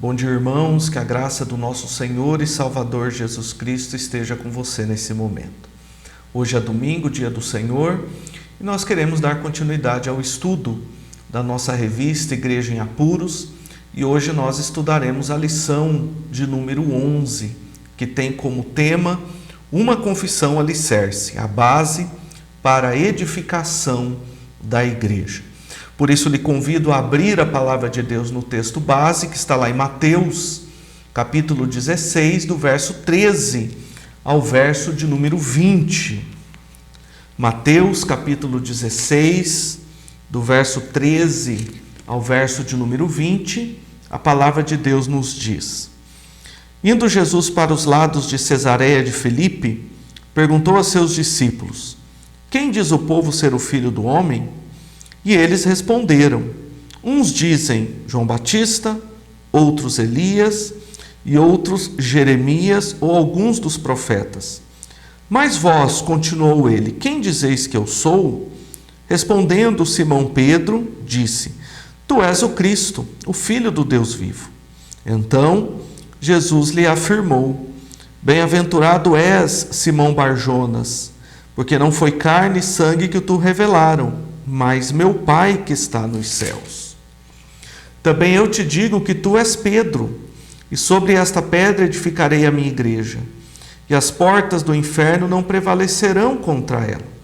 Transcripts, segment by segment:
Bom dia, irmãos, que a graça do nosso Senhor e Salvador Jesus Cristo esteja com você nesse momento. Hoje é domingo, dia do Senhor, e nós queremos dar continuidade ao estudo da nossa revista Igreja em Apuros, e hoje nós estudaremos a lição de número 11, que tem como tema uma confissão alicerce, a base para a edificação da igreja. Por isso, lhe convido a abrir a palavra de Deus no texto base, que está lá em Mateus, capítulo 16, do verso 13 ao verso de número 20. Mateus, capítulo 16, do verso 13 ao verso de número 20, a palavra de Deus nos diz: Indo Jesus para os lados de Cesareia de Filipe, perguntou a seus discípulos: Quem diz o povo ser o Filho do Homem? E eles responderam: uns dizem João Batista, outros Elias, e outros Jeremias ou alguns dos profetas. Mas vós, continuou ele, quem dizeis que eu sou? Respondendo Simão Pedro, disse: Tu és o Cristo, o Filho do Deus vivo. Então Jesus lhe afirmou: Bem-aventurado és, Simão Barjonas, porque não foi carne e sangue que tu revelaram, mas meu Pai que está nos céus. Também eu te digo que tu és Pedro, e sobre esta pedra edificarei a minha igreja, e as portas do inferno não prevalecerão contra ela.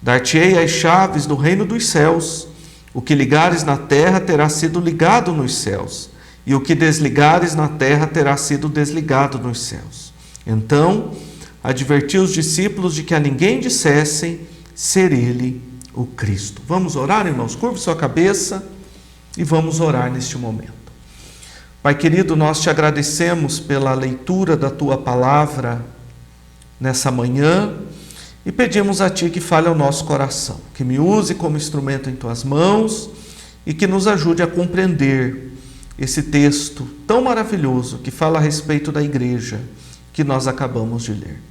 Dar-te-ei as chaves do reino dos céus. O que ligares na terra terá sido ligado nos céus, e o que desligares na terra terá sido desligado nos céus. Então advertiu os discípulos de que a ninguém dissessem ser ele o Cristo. Vamos orar, irmãos? Curve sua cabeça e vamos orar neste momento. Pai querido, nós te agradecemos pela leitura da tua palavra nessa manhã e pedimos a ti que fale ao nosso coração, que me use como instrumento em tuas mãos e que nos ajude a compreender esse texto tão maravilhoso que fala a respeito da igreja que nós acabamos de ler.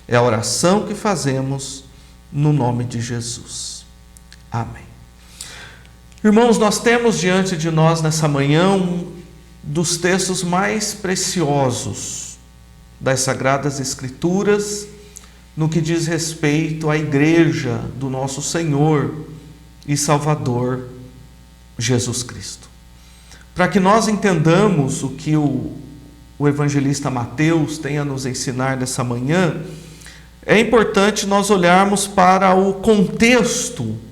É a oração que fazemos no nome de Jesus. Amém. Irmãos, nós temos diante de nós nessa manhã um dos textos mais preciosos das Sagradas Escrituras no que diz respeito à igreja do nosso Senhor e Salvador Jesus Cristo. Para que nós entendamos o que o evangelista Mateus tem a nos ensinar nessa manhã, é importante nós olharmos para o contexto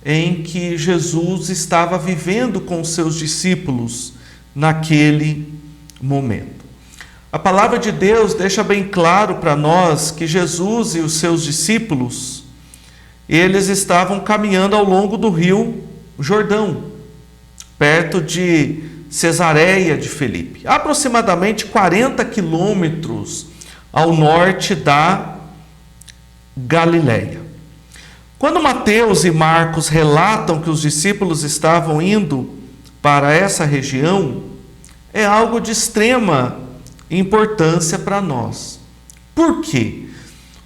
em que Jesus estava vivendo com os seus discípulos naquele momento. A palavra de Deus deixa bem claro para nós que Jesus e os seus discípulos, eles estavam caminhando ao longo do rio Jordão, perto de Cesareia de Filipe, aproximadamente 40 quilômetros ao norte da Galileia. Quando Mateus e Marcos relatam que os discípulos estavam indo para essa região, é algo de extrema importância para nós. Por quê?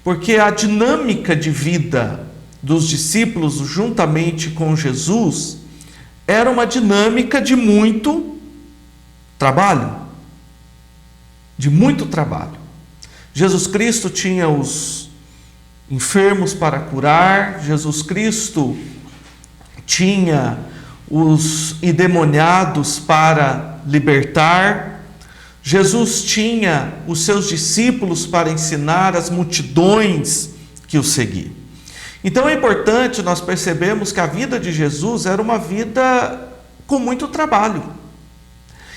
Porque a dinâmica de vida dos discípulos juntamente com Jesus era uma dinâmica de muito trabalho. De muito trabalho. Jesus Cristo tinha os enfermos para curar, Jesus Cristo tinha os endemoniados para libertar, Jesus tinha os seus discípulos para ensinar as multidões que o seguiam. Então é importante nós percebermos que a vida de Jesus era uma vida com muito trabalho.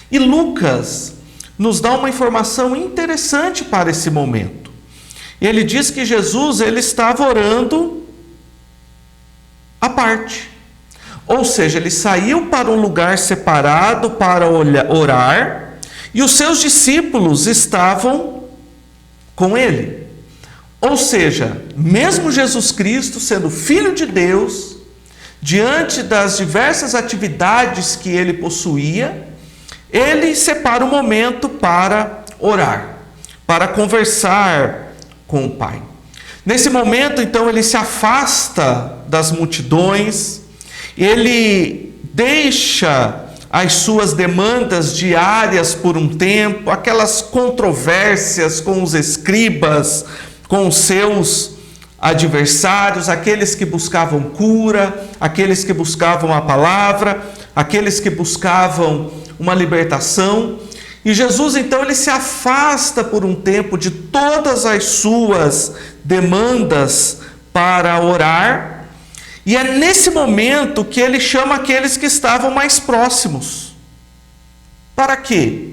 E Lucas nos dá uma informação interessante para esse momento. Ele diz que Jesus ele estava orando à parte. Ou seja, ele saiu para um lugar separado para orar e os seus discípulos estavam com ele. Ou seja, mesmo Jesus Cristo sendo Filho de Deus, diante das diversas atividades que ele possuía, ele separa um momento para orar, para conversar com o Pai. Nesse momento, então, ele se afasta das multidões, ele deixa as suas demandas diárias por um tempo, aquelas controvérsias com os escribas, com os seus adversários, aqueles que buscavam cura, aqueles que buscavam a palavra, aqueles que buscavam uma libertação. E Jesus, então, ele se afasta por um tempo de todas as suas demandas para orar. E é nesse momento que ele chama aqueles que estavam mais próximos. Para quê?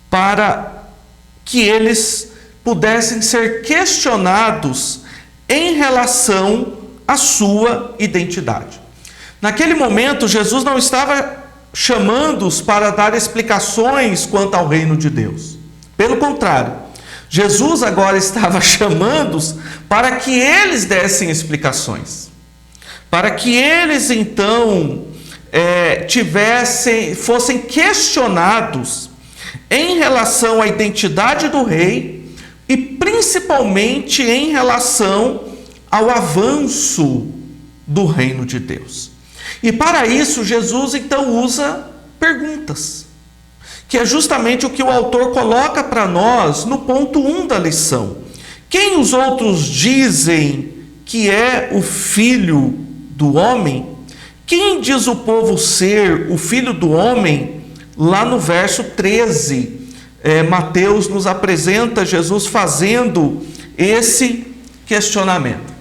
Para que eles pudessem ser questionados em relação à sua identidade. Naquele momento, Jesus não estava chamando-os para dar explicações quanto ao reino de Deus. Pelo contrário, Jesus agora estava chamando-os para que eles dessem explicações. Para que eles então fossem questionados em relação à identidade do rei e principalmente em relação ao avanço do reino de Deus. E para isso Jesus então usa perguntas, que é justamente o que o autor coloca para nós no ponto 1 da lição. Quem os outros dizem que é o Filho do homem? Quem diz o povo ser o Filho do homem? Lá no verso 13, Mateus nos apresenta Jesus fazendo esse questionamento.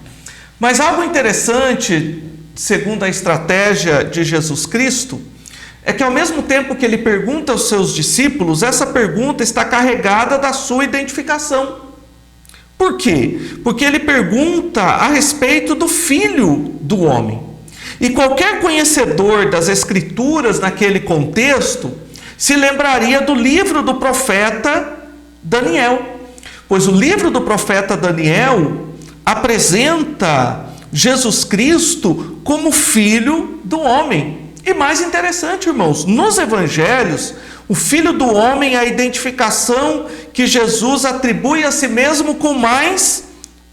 Mas algo interessante, segundo a estratégia de Jesus Cristo, é que ao mesmo tempo que ele pergunta aos seus discípulos, essa pergunta está carregada da sua identificação. Por quê? Porque ele pergunta a respeito do Filho do homem. E qualquer conhecedor das Escrituras naquele contexto se lembraria do livro do profeta Daniel. Pois o livro do profeta Daniel apresenta Jesus Cristo como Filho do homem. E mais interessante, irmãos, nos evangelhos, o Filho do homem é a identificação que Jesus atribui a si mesmo com mais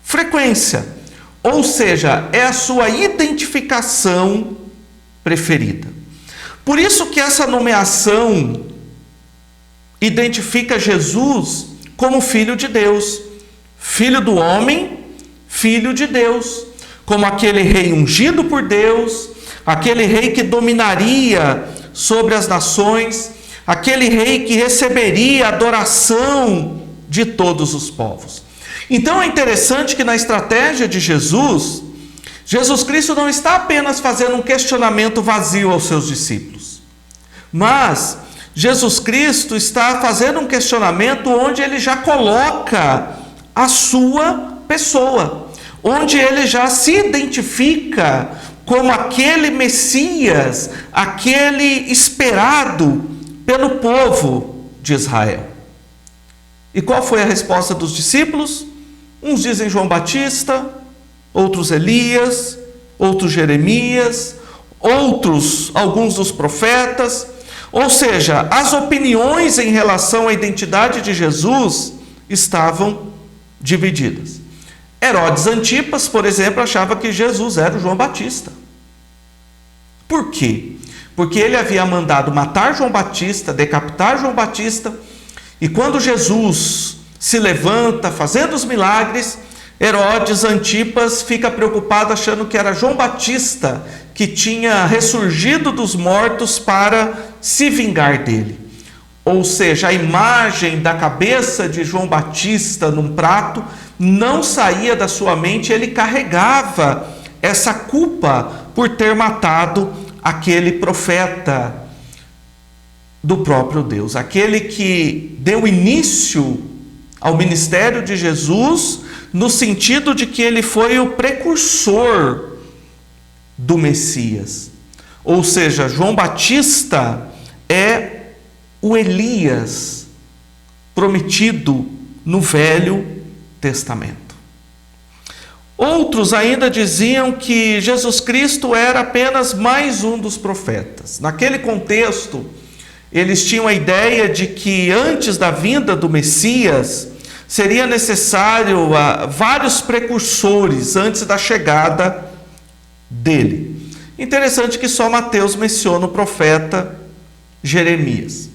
frequência. Ou seja, é a sua identificação preferida. Por isso que essa nomeação identifica Jesus como Filho de Deus, Filho do homem, Filho de Deus, como aquele rei ungido por Deus, aquele rei que dominaria sobre as nações, aquele rei que receberia a adoração de todos os povos. Então é interessante que na estratégia de Jesus, Jesus Cristo não está apenas fazendo um questionamento vazio aos seus discípulos, mas Jesus Cristo está fazendo um questionamento onde ele já coloca a sua pessoa, onde ele já se identifica como aquele Messias, aquele esperado pelo povo de Israel. E qual foi a resposta dos discípulos? Uns dizem João Batista, outros Elias, outros Jeremias, outros alguns dos profetas. Ou seja, as opiniões em relação à identidade de Jesus estavam divididas. Herodes Antipas, por exemplo, achava que Jesus era o João Batista. Por quê? Porque ele havia mandado matar João Batista, decapitar João Batista, e quando Jesus se levanta fazendo os milagres, Herodes Antipas fica preocupado achando que era João Batista que tinha ressurgido dos mortos para se vingar dele. Ou seja, a imagem da cabeça de João Batista num prato não saía da sua mente, ele carregava essa culpa por ter matado aquele profeta do próprio Deus, aquele que deu início ao ministério de Jesus, no sentido de que ele foi o precursor do Messias. Ou seja, João Batista é o Elias prometido no Velho Testamento. Outros ainda diziam que Jesus Cristo era apenas mais um dos profetas. Naquele contexto, eles tinham a ideia de que antes da vinda do Messias, seria necessário vários precursores antes da chegada dele. Interessante que só Mateus menciona o profeta Jeremias.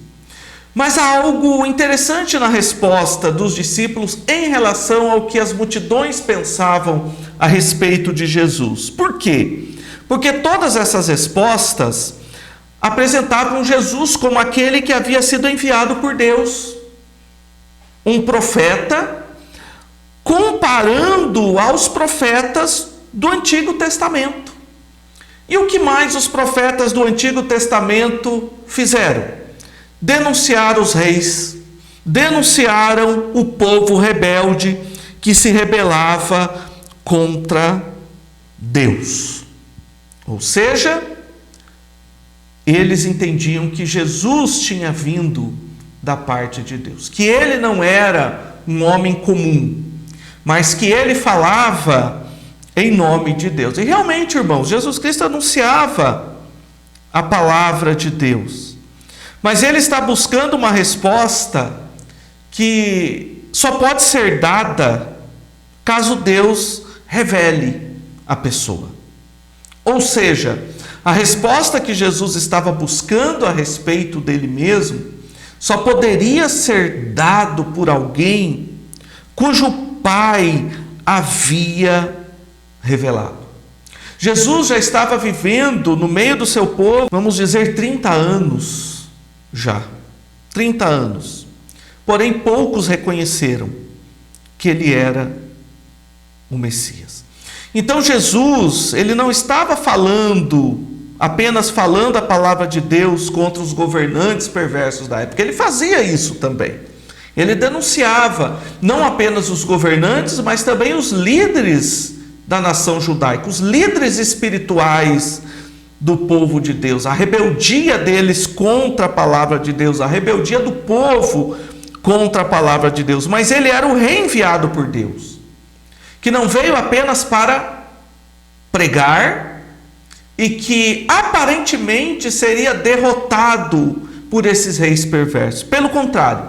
Mas há algo interessante na resposta dos discípulos em relação ao que as multidões pensavam a respeito de Jesus. Por quê? Porque todas essas respostas apresentavam Jesus como aquele que havia sido enviado por Deus, um profeta, comparando aos profetas do Antigo Testamento. E o que mais os profetas do Antigo Testamento fizeram? Denunciaram os reis, denunciaram o povo rebelde que se rebelava contra Deus. Ou seja, eles entendiam que Jesus tinha vindo da parte de Deus, que ele não era um homem comum, mas que ele falava em nome de Deus. E realmente, irmãos, Jesus Cristo anunciava a palavra de Deus. Mas ele está buscando uma resposta que só pode ser dada caso Deus revele a pessoa. Ou seja, a resposta que Jesus estava buscando a respeito dele mesmo só poderia ser dado por alguém cujo Pai havia revelado. Jesus já estava vivendo no meio do seu povo, vamos dizer, 30 anos. Já, 30 anos. Porém, poucos reconheceram que ele era o Messias. Então Jesus, ele não estava apenas falando a palavra de Deus contra os governantes perversos da época. Ele fazia isso também. Ele denunciava não apenas os governantes, mas também os líderes da nação judaica, os líderes espirituais do povo de Deus, a rebeldia deles contra a palavra de Deus, a rebeldia do povo contra a palavra de Deus. Mas ele era o rei enviado por Deus, que não veio apenas para pregar e que aparentemente seria derrotado por esses reis perversos. Pelo contrário,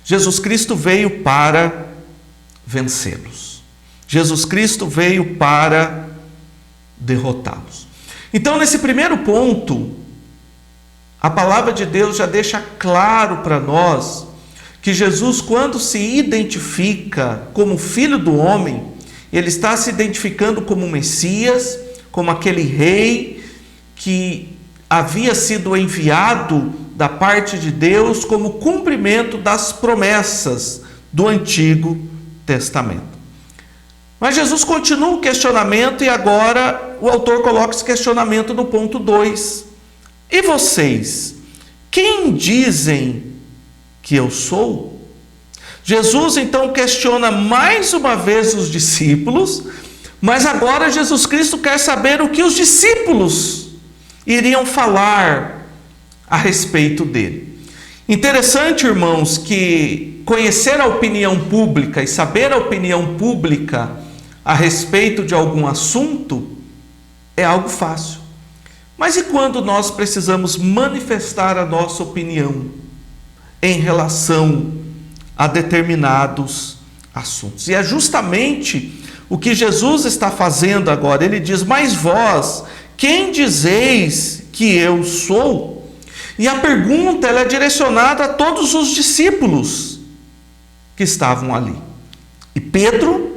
Jesus Cristo veio para vencê-los. Jesus Cristo veio para derrotá-los. Então, nesse primeiro ponto, a palavra de Deus já deixa claro para nós que Jesus, quando se identifica como Filho do Homem, ele está se identificando como Messias, como aquele rei que havia sido enviado da parte de Deus como cumprimento das promessas do Antigo Testamento. Mas Jesus continua o questionamento e agora o autor coloca esse questionamento no ponto 2. E vocês, quem dizem que eu sou? Jesus então questiona mais uma vez os discípulos, mas agora Jesus Cristo quer saber o que os discípulos iriam falar a respeito dele. Interessante, irmãos, que conhecer a opinião pública e saber a opinião pública a respeito de algum assunto é algo fácil. Mas e quando nós precisamos manifestar a nossa opinião em relação a determinados assuntos? E é justamente o que Jesus está fazendo agora. Ele diz: mas vós, quem dizeis que eu sou? E a pergunta ela é direcionada a todos os discípulos que estavam ali. E Pedro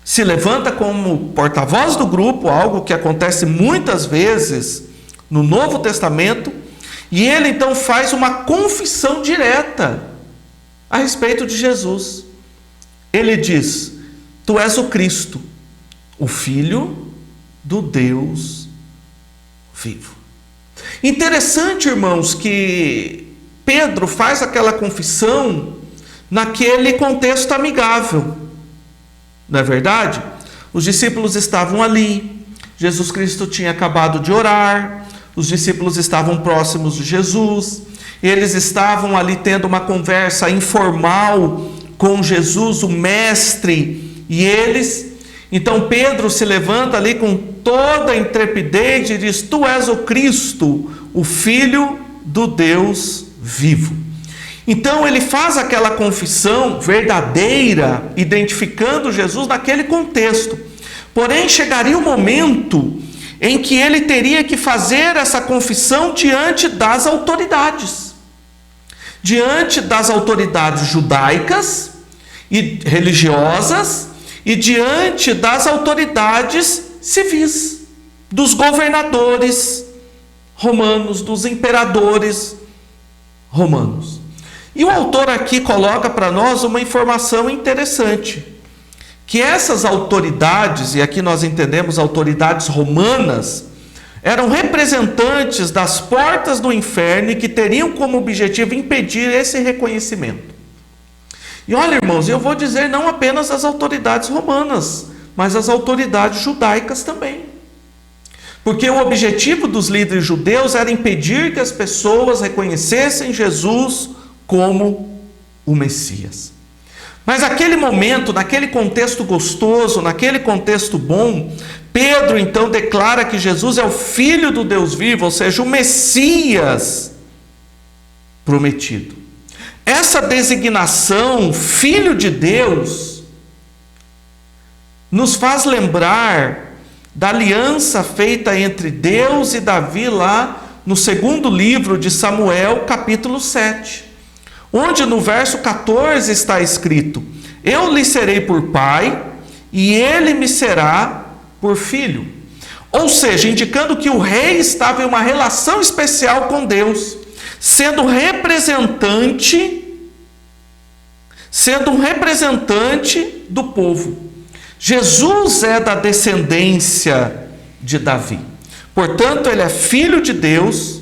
se levanta como porta-voz do grupo, algo que acontece muitas vezes no Novo Testamento, e ele então faz uma confissão direta a respeito de Jesus. Ele diz: tu és o Cristo, o Filho do Deus vivo. Interessante, irmãos, que Pedro faz aquela confissão naquele contexto amigável. Não é verdade? Os discípulos estavam ali, Jesus Cristo tinha acabado de orar, os discípulos estavam próximos de Jesus, eles estavam ali tendo uma conversa informal com Jesus, o mestre, e eles... Então Pedro se levanta ali com toda a intrepidez e diz: tu és o Cristo, o Filho do Deus vivo. Então ele faz aquela confissão verdadeira, identificando Jesus naquele contexto. Porém, chegaria o momento em que ele teria que fazer essa confissão diante das autoridades. Diante das autoridades judaicas e religiosas e diante das autoridades civis, dos governadores romanos, dos imperadores romanos. E o autor aqui coloca para nós uma informação interessante, que essas autoridades, e aqui nós entendemos autoridades romanas, eram representantes das portas do inferno e que teriam como objetivo impedir esse reconhecimento. E olha, irmãos, eu vou dizer não apenas as autoridades romanas, mas as autoridades judaicas também. Porque o objetivo dos líderes judeus era impedir que as pessoas reconhecessem Jesus como o Messias. Mas naquele momento, naquele contexto gostoso, naquele contexto bom, Pedro então declara que Jesus é o Filho do Deus vivo, ou seja, o Messias prometido. Essa designação, Filho de Deus, nos faz lembrar da aliança feita entre Deus e Davi lá no segundo livro de Samuel, capítulo 7, onde no verso 14 está escrito: eu lhe serei por pai e ele me será por filho. Ou seja, indicando que o rei estava em uma relação especial com Deus, sendo um representante do povo. Jesus é da descendência de Davi. Portanto, ele é filho de Deus,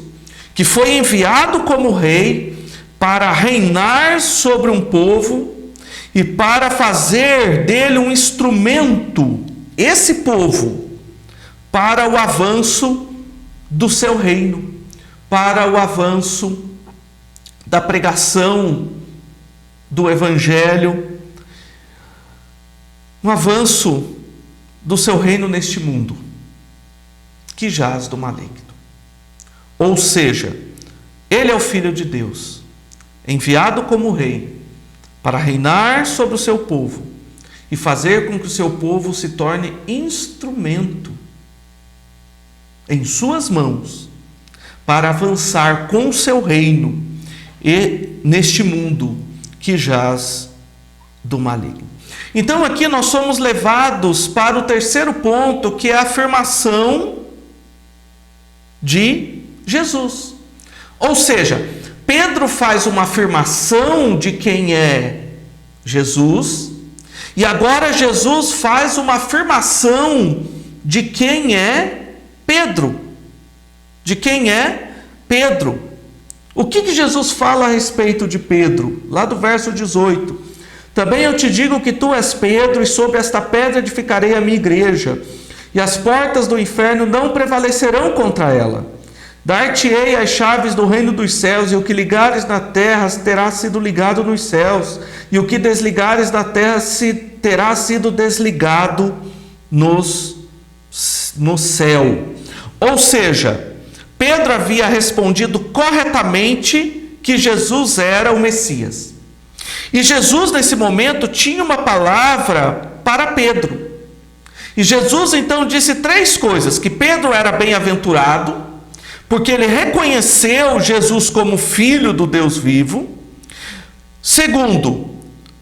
que foi enviado como rei para reinar sobre um povo e para fazer dele um instrumento, esse povo, para o avanço do seu reino, para o avanço da pregação do evangelho, um avanço do seu reino neste mundo, que jaz do maligno. Ou seja, ele é o Filho de Deus, enviado como rei, para reinar sobre o seu povo e fazer com que o seu povo se torne instrumento em suas mãos para avançar com o seu reino e neste mundo que jaz do maligno. Então aqui nós somos levados para o terceiro ponto, que é a afirmação de Jesus. Ou seja, Pedro faz uma afirmação de quem é Jesus, e agora Jesus faz uma afirmação de quem é Pedro. De quem é Pedro. O que Jesus fala a respeito de Pedro? Lá do verso 18. Também eu te digo que tu és Pedro, e sobre esta pedra edificarei a minha igreja, e as portas do inferno não prevalecerão contra ela. Dar-te-ei as chaves do reino dos céus, e o que ligares na terra terá sido ligado nos céus, e o que desligares na terra terá sido desligado no céu. Ou seja, Pedro havia respondido corretamente que Jesus era o Messias. E Jesus, nesse momento, tinha uma palavra para Pedro. E Jesus, então, disse três coisas: que Pedro era bem-aventurado, porque ele reconheceu Jesus como Filho do Deus vivo. Segundo,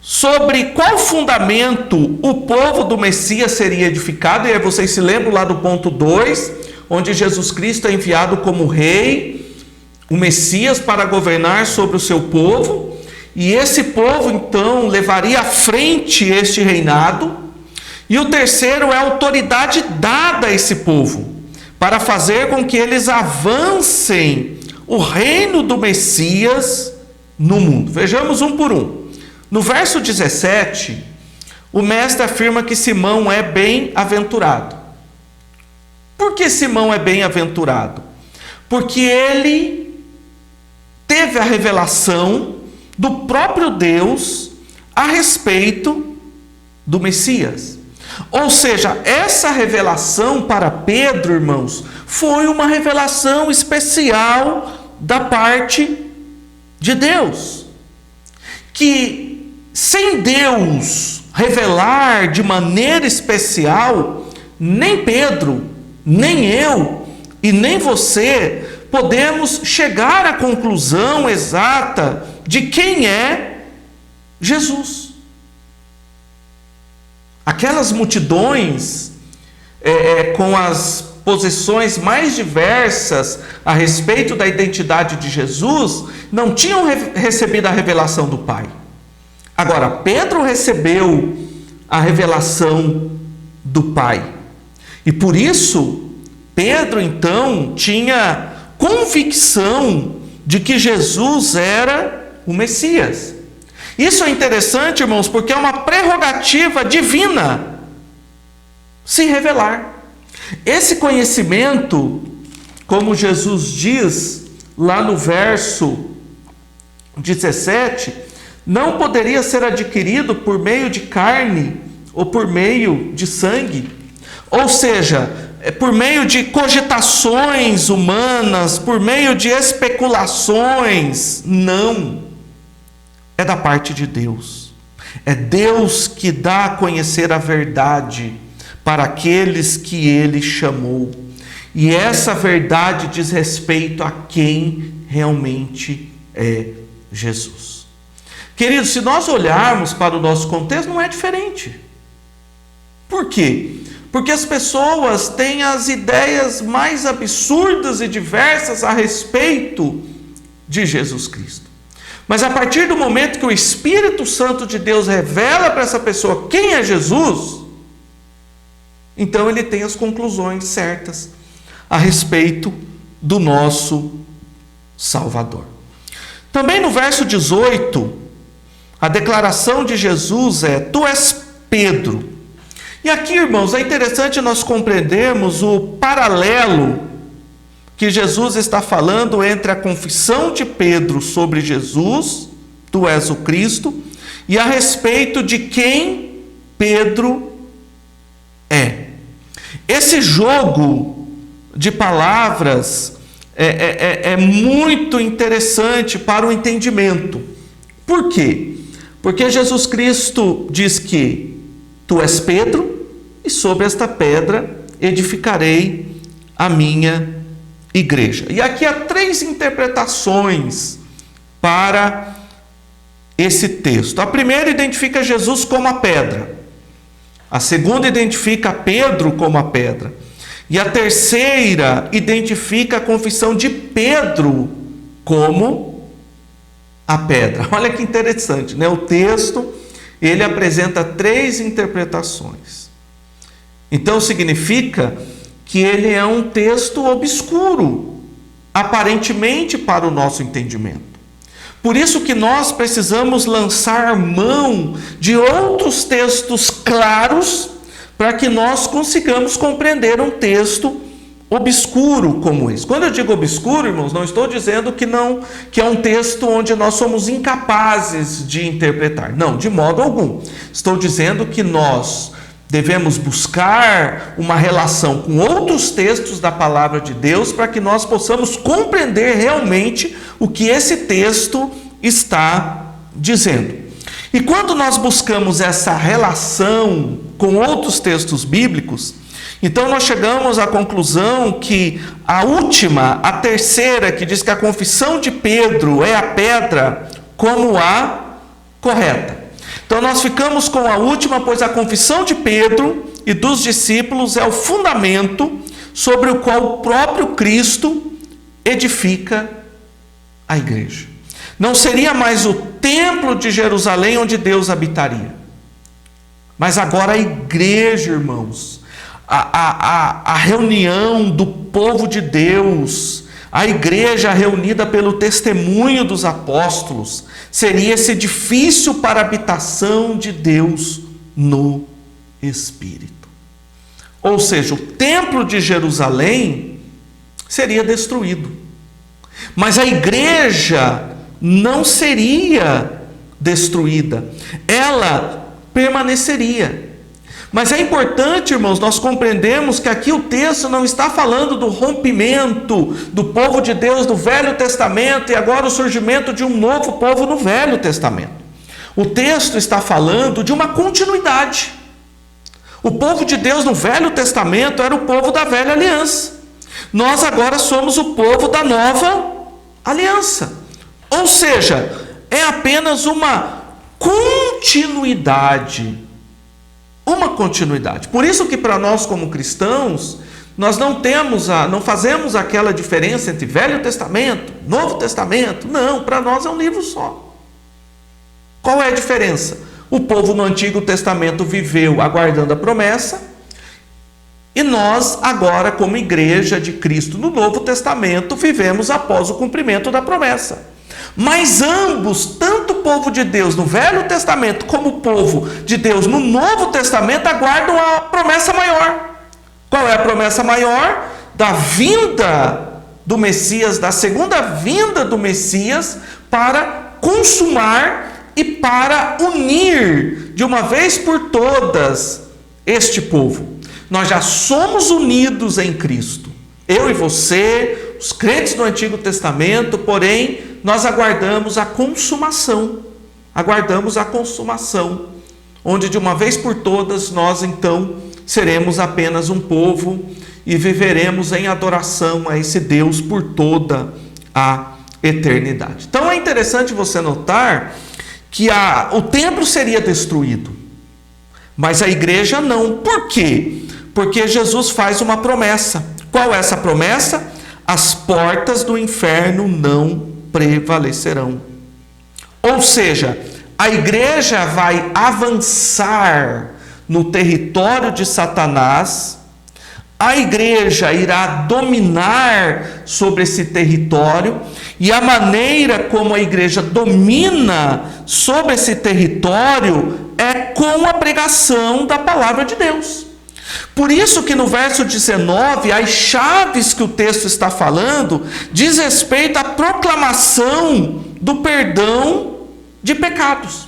sobre qual fundamento o povo do Messias seria edificado. E aí vocês se lembram lá do ponto 2, onde Jesus Cristo é enviado como rei, o Messias, para governar sobre o seu povo. E esse povo, então, levaria à frente este reinado. E o terceiro é a autoridade dada a esse povo, para fazer com que eles avancem o reino do Messias no mundo. Vejamos um por um. No verso 17, o mestre afirma que Simão é bem-aventurado. Por que Simão é bem-aventurado? Porque ele teve a revelação do próprio Deus a respeito do Messias. Ou seja, essa revelação para Pedro, irmãos, foi uma revelação especial da parte de Deus. Que sem Deus revelar de maneira especial, nem Pedro, nem eu e nem você podemos chegar à conclusão exata de quem é Jesus. Aquelas multidões com as posições mais diversas a respeito da identidade de Jesus não tinham recebido a revelação do Pai. Agora, Pedro recebeu a revelação do Pai. E por isso, Pedro então tinha convicção de que Jesus era o Messias. Isso é interessante, irmãos, porque é uma prerrogativa divina se revelar. Esse conhecimento, como Jesus diz lá no verso 17, não poderia ser adquirido por meio de carne ou por meio de sangue, ou seja, por meio de cogitações humanas, por meio de especulações. Não, é da parte de Deus. É Deus que dá a conhecer a verdade para aqueles que Ele chamou. E essa verdade diz respeito a quem realmente é Jesus. Queridos, se nós olharmos para o nosso contexto, não é diferente. Por quê? Porque as pessoas têm as ideias mais absurdas e diversas a respeito de Jesus Cristo. Mas a partir do momento que o Espírito Santo de Deus revela para essa pessoa quem é Jesus, então ele tem as conclusões certas a respeito do nosso Salvador. Também no verso 18, a declaração de Jesus é: Tu és Pedro. E aqui, irmãos, é interessante nós compreendermos o paralelo que Jesus está falando entre a confissão de Pedro sobre Jesus, tu és o Cristo, e a respeito de quem Pedro é. Esse jogo de palavras é muito interessante para o entendimento. Por quê? Porque Jesus Cristo diz que tu és Pedro, e sobre esta pedra edificarei a minha igreja. E aqui há 3 interpretações para esse texto. A primeira identifica Jesus como a pedra. A segunda identifica Pedro como a pedra. E a terceira identifica a confissão de Pedro como a pedra. Olha que interessante, né? O texto, ele apresenta 3 interpretações. Então significa que ele é um texto obscuro, aparentemente para o nosso entendimento. Por isso que nós precisamos lançar mão de outros textos claros para que nós consigamos compreender um texto obscuro como esse. Quando eu digo obscuro, irmãos, não estou dizendo que é um texto onde nós somos incapazes de interpretar. Não, de modo algum. Estou dizendo que nós devemos buscar uma relação com outros textos da palavra de Deus para que nós possamos compreender realmente o que esse texto está dizendo. E quando nós buscamos essa relação com outros textos bíblicos, então nós chegamos à conclusão que a terceira, que diz que a confissão de Pedro é a pedra, como a correta. Então nós ficamos com a última, pois a confissão de Pedro e dos discípulos é o fundamento sobre o qual o próprio Cristo edifica a igreja. Não seria mais o templo de Jerusalém onde Deus habitaria, mas agora a igreja, irmãos, a reunião do povo de Deus, a igreja reunida pelo testemunho dos apóstolos, seria esse edifício para a habitação de Deus no Espírito. Ou seja, o templo de Jerusalém seria destruído, mas a igreja não seria destruída, ela permaneceria. Mas é importante, irmãos, nós compreendemos que aqui o texto não está falando do rompimento do povo de Deus do Velho Testamento e agora o surgimento de um novo povo no Velho Testamento. O texto está falando de uma continuidade. O povo de Deus no Velho Testamento era o povo da velha aliança. Nós agora somos o povo da nova aliança. Ou seja, é apenas uma continuidade. Uma continuidade. Por isso que para nós como cristãos, nós não fazemos aquela diferença entre Velho Testamento, Novo Testamento. Não, para nós é um livro só. Qual é a diferença? O povo no Antigo Testamento viveu aguardando a promessa, e nós agora, como igreja de Cristo no Novo Testamento, vivemos após o cumprimento da promessa. Mas ambos, tanto o povo de Deus no Velho Testamento como o povo de Deus no Novo Testamento, aguardam a promessa maior. Qual é a promessa maior? Da vinda do Messias, da segunda vinda do Messias, para consumar e para unir de uma vez por todas este povo. Nós já somos unidos em Cristo, eu e você, os crentes do Antigo Testamento, porém nós aguardamos a consumação, onde de uma vez por todas nós então seremos apenas um povo e viveremos em adoração a esse Deus por toda a eternidade. Então é interessante você notar que o templo seria destruído, mas a igreja não. Por quê? Porque Jesus faz uma promessa. Qual é essa promessa? As portas do inferno não prevalecerão. Ou seja, a igreja vai avançar no território de Satanás, a igreja irá dominar sobre esse território, e a maneira como a igreja domina sobre esse território é com a pregação da palavra de Deus. Por isso que no verso 19, as chaves que o texto está falando diz respeito à proclamação do perdão de pecados.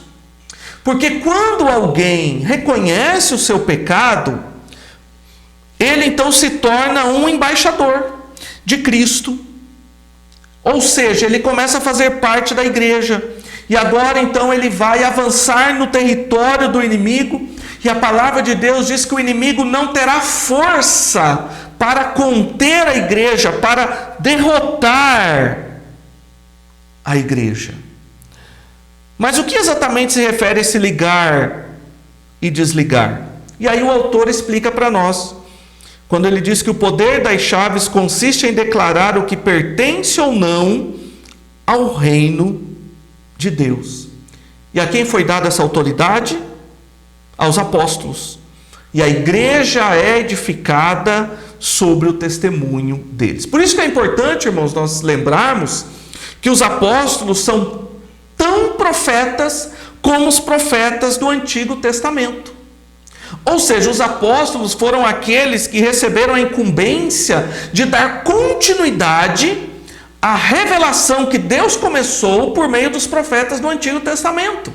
Porque quando alguém reconhece o seu pecado, ele então se torna um embaixador de Cristo. Ou seja, ele começa a fazer parte da igreja. E agora então ele vai avançar no território do inimigo. E a palavra de Deus diz que o inimigo não terá força para conter a igreja, para derrotar a igreja. Mas o que exatamente se refere a esse ligar e desligar? E aí o autor explica para nós, quando ele diz que o poder das chaves consiste em declarar o que pertence ou não ao reino de Deus. E a quem foi dada essa autoridade? Aos apóstolos. E a igreja é edificada sobre o testemunho deles. Por isso que é importante, irmãos, nós lembrarmos que os apóstolos são tão profetas como os profetas do Antigo Testamento. Ou seja, os apóstolos foram aqueles que receberam a incumbência de dar continuidade à revelação que Deus começou por meio dos profetas do Antigo Testamento.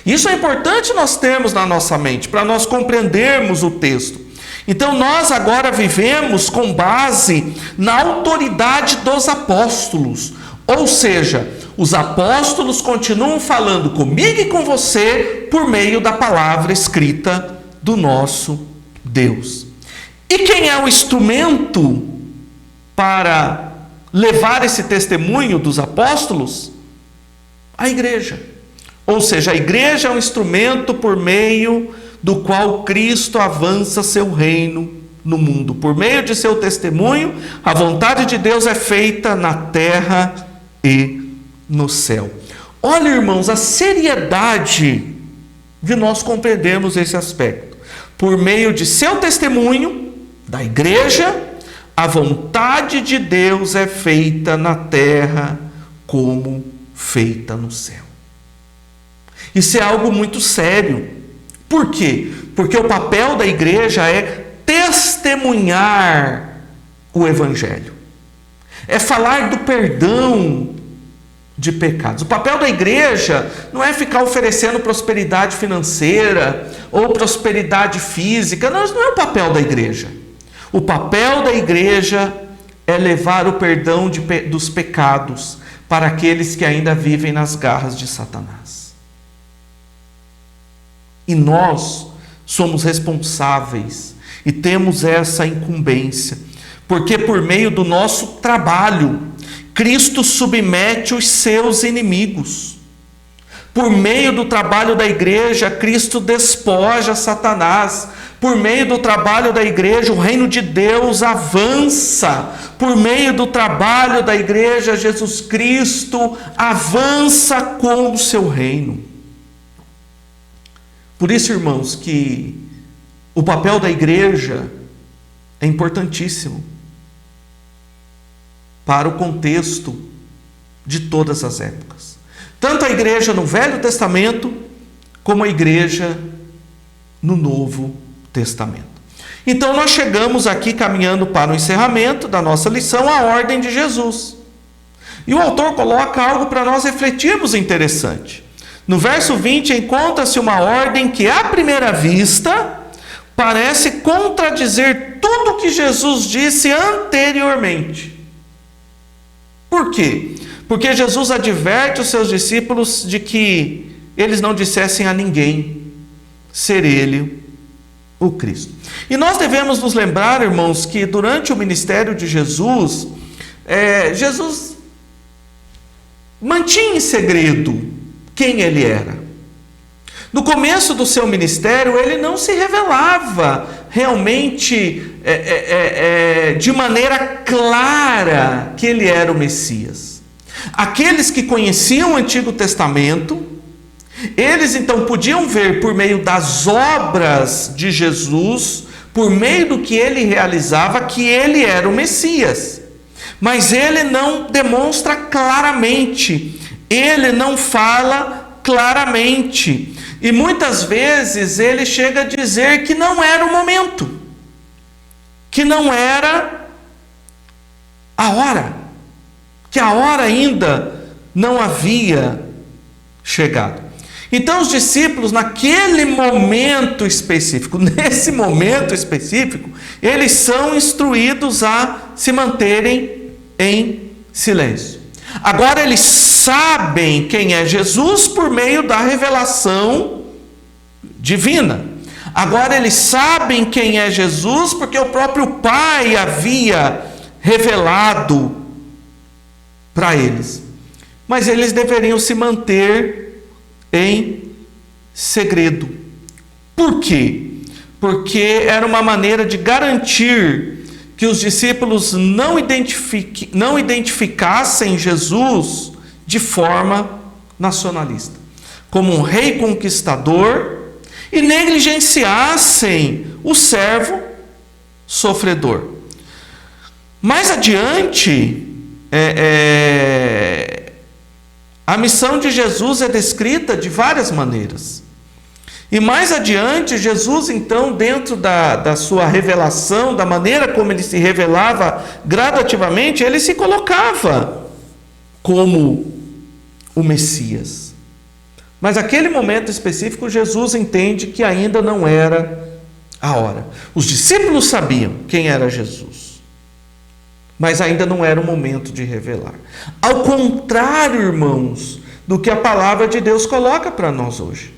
Isso é importante nós termos na nossa mente, para nós compreendermos o texto. Então nós agora vivemos com base na autoridade dos apóstolos. Ou seja, os apóstolos continuam falando comigo e com você por meio da palavra escrita do nosso Deus. E quem é o instrumento para levar esse testemunho dos apóstolos? A igreja. Ou seja, a igreja é um instrumento por meio do qual Cristo avança seu reino no mundo. Por meio de seu testemunho, a vontade de Deus é feita na terra e no céu. Olha, irmãos, a seriedade de nós compreendermos esse aspecto. Por meio de seu testemunho, da igreja, a vontade de Deus é feita na terra como feita no céu. Isso é algo muito sério. Por quê? Porque o papel da igreja é testemunhar o evangelho. É falar do perdão de pecados. O papel da igreja não é ficar oferecendo prosperidade financeira ou prosperidade física. Não, isso não é o papel da igreja. O papel da igreja é levar o perdão dos pecados para aqueles que ainda vivem nas garras de Satanás. E nós somos responsáveis e temos essa incumbência, porque por meio do nosso trabalho, Cristo submete os seus inimigos. Por meio do trabalho da igreja, Cristo despoja Satanás. Por meio do trabalho da igreja, o reino de Deus avança. Por meio do trabalho da igreja, Jesus Cristo avança com o seu reino. Por isso, irmãos, que o papel da igreja é importantíssimo para o contexto de todas as épocas. Tanto a igreja no Velho Testamento, como a igreja no Novo Testamento. Então nós chegamos aqui caminhando para o encerramento da nossa lição, a ordem de Jesus. E o autor coloca algo para nós refletirmos interessante. No verso 20 encontra-se uma ordem que à primeira vista parece contradizer tudo o que Jesus disse anteriormente. Por quê? Porque Jesus adverte os seus discípulos de que eles não dissessem a ninguém ser ele o Cristo. E nós devemos nos lembrar, irmãos, que durante o ministério de Jesus, Jesus mantinha em segredo quem ele era. No começo do seu ministério, ele não se revelava realmente de maneira clara que ele era o Messias. Aqueles que conheciam o Antigo Testamento, eles então podiam ver por meio das obras de Jesus, por meio do que ele realizava, que ele era o Messias. Mas ele não demonstra claramente, ele não fala claramente. E muitas vezes ele chega a dizer que não era o momento, que não era a hora, que a hora ainda não havia chegado. Então os discípulos, naquele momento específico, nesse momento específico, eles são instruídos a se manterem em silêncio. Agora eles sabem quem é Jesus por meio da revelação divina. Agora eles sabem quem é Jesus porque o próprio Pai havia revelado para eles. Mas eles deveriam se manter em segredo. Por quê? Porque era uma maneira de garantir que os discípulos não identificassem Jesus de forma nacionalista, como um rei conquistador, e negligenciassem o servo sofredor. Mais adiante, a missão de Jesus é descrita de várias maneiras. E mais adiante, Jesus, então, dentro da sua revelação, da maneira como ele se revelava gradativamente, ele se colocava como o Messias. Mas naquele momento específico, Jesus entende que ainda não era a hora. Os discípulos sabiam quem era Jesus, mas ainda não era o momento de revelar. Ao contrário, irmãos, do que a palavra de Deus coloca para nós hoje.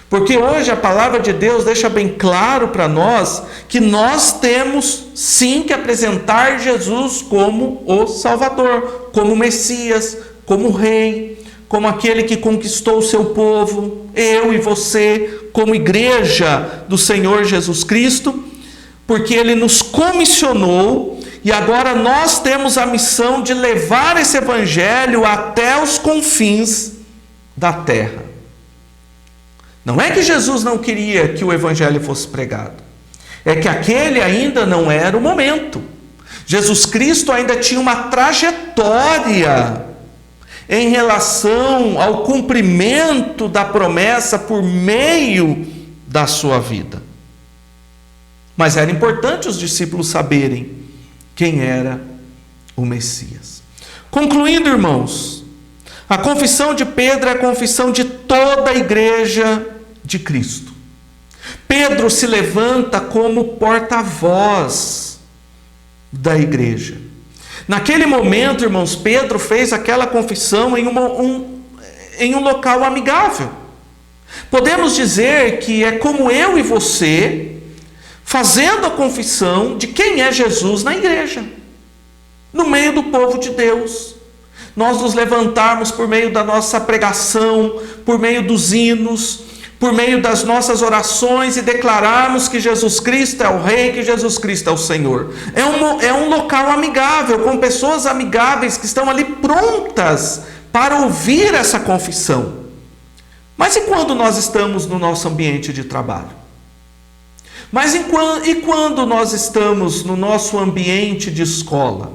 Porque hoje a palavra de Deus deixa bem claro para nós que nós temos sim que apresentar Jesus como o Salvador, como o Messias, como o Rei, como aquele que conquistou o seu povo, eu e você, como igreja do Senhor Jesus Cristo, porque Ele nos comissionou e agora nós temos a missão de levar esse Evangelho até os confins da terra. Não é que Jesus não queria que o Evangelho fosse pregado, é que aquele ainda não era o momento. Jesus Cristo ainda tinha uma trajetória em relação ao cumprimento da promessa por meio da sua vida. Mas era importante os discípulos saberem quem era o Messias. Concluindo, irmãos, a confissão de Pedro é a confissão de toda a igreja de Cristo. Pedro se levanta como porta-voz da igreja. Naquele momento, irmãos, Pedro fez aquela confissão em um local amigável. Podemos dizer que é como eu e você, fazendo a confissão de quem é Jesus na igreja, no meio do povo de Deus. Nós nos levantarmos por meio da nossa pregação, por meio dos hinos, por meio das nossas orações e declararmos que Jesus Cristo é o Rei, que Jesus Cristo é o Senhor. É um local amigável, com pessoas amigáveis que estão ali prontas para ouvir essa confissão. Mas e quando nós estamos no nosso ambiente de trabalho? Mas e quando nós estamos no nosso ambiente de escola?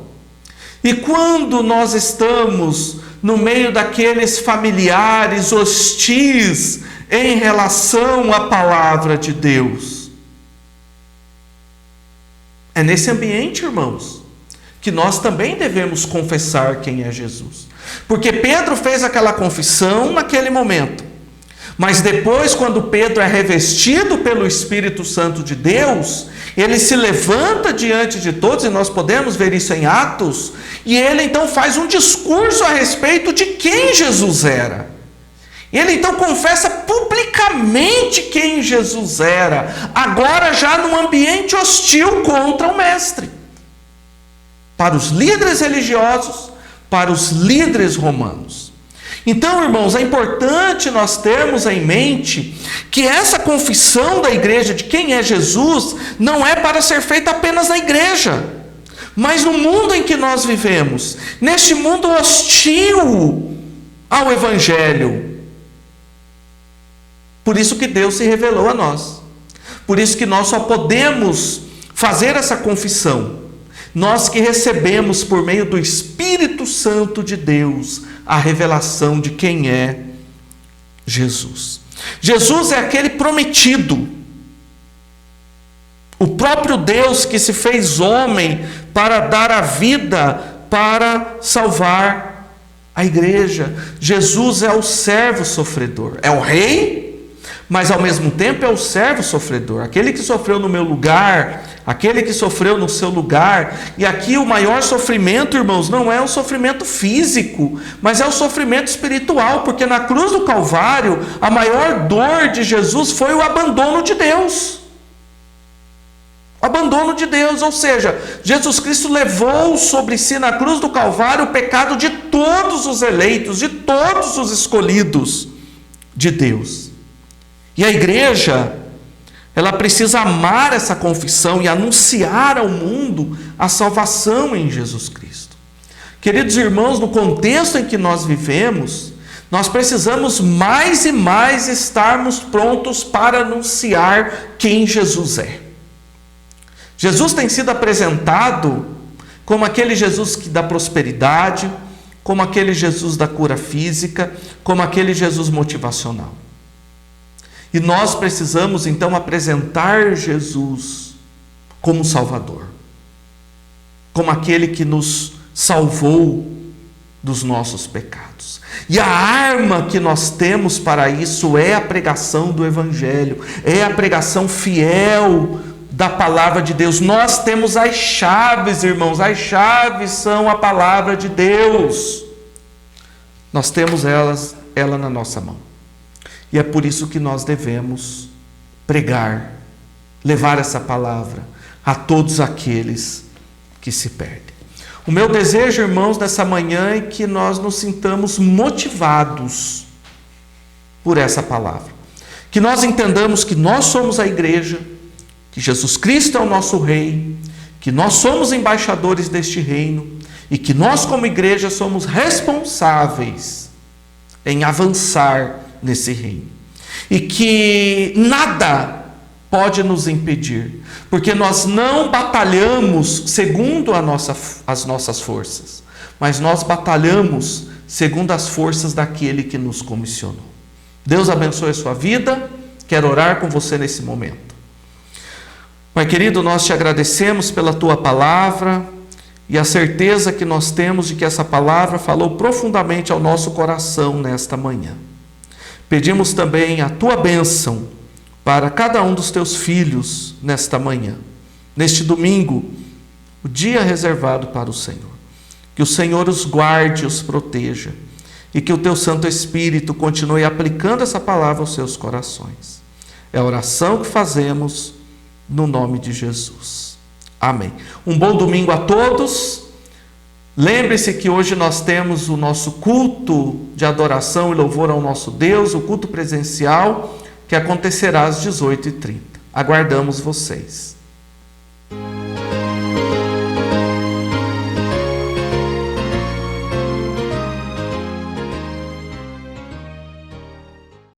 E quando nós estamos no meio daqueles familiares hostis em relação à palavra de Deus? É nesse ambiente, irmãos, que nós também devemos confessar quem é Jesus. Porque Pedro fez aquela confissão naquele momento. Mas depois, quando Pedro é revestido pelo Espírito Santo de Deus, ele se levanta diante de todos, e nós podemos ver isso em Atos, e ele então faz um discurso a respeito de quem Jesus era. Ele então confessa publicamente quem Jesus era, agora já num ambiente hostil contra o Mestre. Para os líderes religiosos, para os líderes romanos. Então, irmãos, é importante nós termos em mente que essa confissão da igreja de quem é Jesus não é para ser feita apenas na igreja, mas no mundo em que nós vivemos, neste mundo hostil ao Evangelho. Por isso que Deus se revelou a nós. Por isso que nós só podemos fazer essa confissão, nós que recebemos por meio do Espírito Santo de Deus a revelação de quem é Jesus. Jesus é aquele prometido, o próprio Deus que se fez homem para dar a vida, para salvar a igreja. Jesus é o servo sofredor, é o rei, mas ao mesmo tempo é o servo sofredor, aquele que sofreu no meu lugar, aquele que sofreu no seu lugar. E aqui o maior sofrimento, irmãos, não é o sofrimento físico, mas é o sofrimento espiritual, porque na cruz do Calvário, a maior dor de Jesus foi o abandono de Deus. O abandono de Deus, ou seja, Jesus Cristo levou sobre si na cruz do Calvário o pecado de todos os eleitos, de todos os escolhidos de Deus. E a igreja, ela precisa amar essa confissão e anunciar ao mundo a salvação em Jesus Cristo. Queridos irmãos, no contexto em que nós vivemos, nós precisamos mais e mais estarmos prontos para anunciar quem Jesus é. Jesus tem sido apresentado como aquele Jesus que dá prosperidade, como aquele Jesus da cura física, como aquele Jesus motivacional. E nós precisamos então apresentar Jesus como Salvador, como aquele que nos salvou dos nossos pecados. E a arma que nós temos para isso é a pregação do Evangelho, é a pregação fiel da palavra de Deus. Nós temos as chaves, irmãos, as chaves são a palavra de Deus. Nós temos ela na nossa mão. E é por isso que nós devemos pregar, levar essa palavra a todos aqueles que se perdem. O meu desejo, irmãos, nessa manhã é que nós nos sintamos motivados por essa palavra. Que nós entendamos que nós somos a igreja, que Jesus Cristo é o nosso Rei, que nós somos embaixadores deste reino e que nós, como igreja, somos responsáveis em avançar nesse reino. E que nada pode nos impedir, porque nós não batalhamos segundo as nossas forças, mas nós batalhamos segundo as forças daquele que nos comissionou. Deus abençoe a sua vida. Quero orar com você nesse momento. Pai querido, nós te agradecemos pela tua palavra e a certeza que nós temos de que essa palavra falou profundamente ao nosso coração nesta manhã. Pedimos também a tua bênção para cada um dos teus filhos nesta manhã, neste domingo, o dia reservado para o Senhor. Que o Senhor os guarde e os proteja, e que o teu Santo Espírito continue aplicando essa palavra aos seus corações. É a oração que fazemos no nome de Jesus. Amém. Um bom domingo a todos. Lembre-se que hoje nós temos o nosso culto de adoração e louvor ao nosso Deus, o culto presencial, que acontecerá às 18h30. Aguardamos vocês.